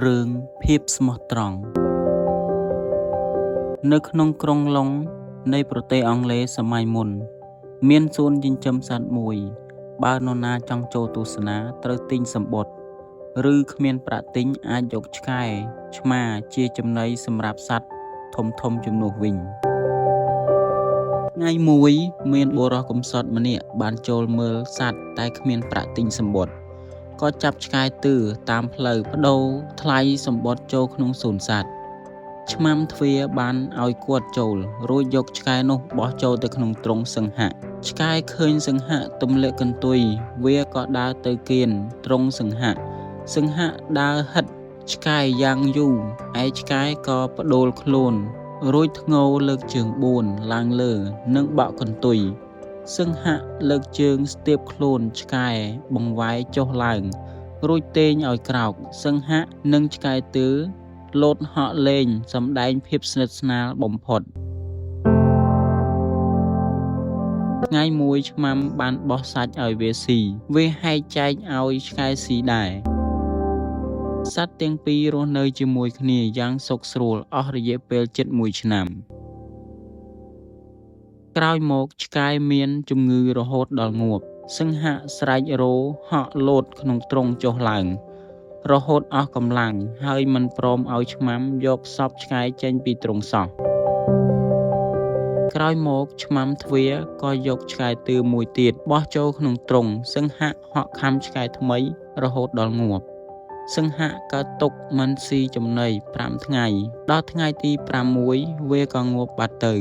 រឿងភាពស្មោះត្រង់នៅក្នុងក្រុងឡុងនៃប្រទេសអង់គ្លេសសម័យមុនមានសួនចិញ្ចឹមសត្វមួយបើនរណាចង់ចូលទស្សនាត្រូវទិញសំបុត្រឬគ្មានប្រាក់ទិញអាចយកឆ្កែឆ្មាជាចំណីសម្រាប់សត្វធំជំនួសវិញថ្ងៃមួយមានបុរសកំសត់ម្នាក់បានចូលមើលសត្វតែគ្មានប្រាក់ទិញសំបុត្រក៏ចាប់ឆ្កែទើតាមផ្លូវប្តូរថ្លៃសំបុត្រចូលក្នុងសួនសត្វឆ្មាំទ្វារបានឲ្យគាត់ចូលរួចយកឆ្កែនោះបោះចូលទៅក្នុងទ្រុងសង្ហៈឆ្កែឃើញសង្ហៈទម្លាក់កន្ទុយវាក៏ដើរទៅគៀនទ្រុងសង្ហៈដើរហិតឆ្កែយ៉ាងយូរឯឆ្កែក៏ប្តូរខ្លួនរួចធ្ងោលើកជើង4ឡើងលើនិងបក់កន្ទុយសង្ហៈលើកជើងស្ទាបខ្លួនឆ្កែបង្វែរចុះឡើងរួចតេញឲ្យក្រោកសង្ហៈនិងឆ្កែទើលោតហក់លេងសម្ដែងភាពស្និទ្ធស្នាលបំផុតថ្ងៃមួយឆ្មាំបានបោះសាច់ឲ្យវាស៊ីវាហែកចែកឲ្យឆ្កែស៊ីដែរសត្វទាំងពីររស់នៅជាមួយគ្នាយ៉ាងសុខស្រួលអស់រយៈពេលជិត1ឆ្នាំក្រោយមកឆ្កែមានជំងឺរហូតដល់ងាប់សង្ហៈស្រែករោហក់លោតក្នុងទ្រុងចុះឡើងរហូតអស់កម្លាំងហើយមិនព្រមឲ្យឆ្មាំយកសពឆ្កែចេញពីទ្រុងសោះក្រោយមកឆ្មាំទ្វារក៏យកឆ្កែទើមួយទៀតបោះចូលក្នុងទ្រុងសង្ហៈហក់ខាំឆ្កែថ្មីរហូតដល់ងាប់សង្ហៈកើតទុកមិនស៊ីចំណី5ថ្ងៃដល់ថ្ងៃទី6វាក៏ងាប់បាត់ទៅ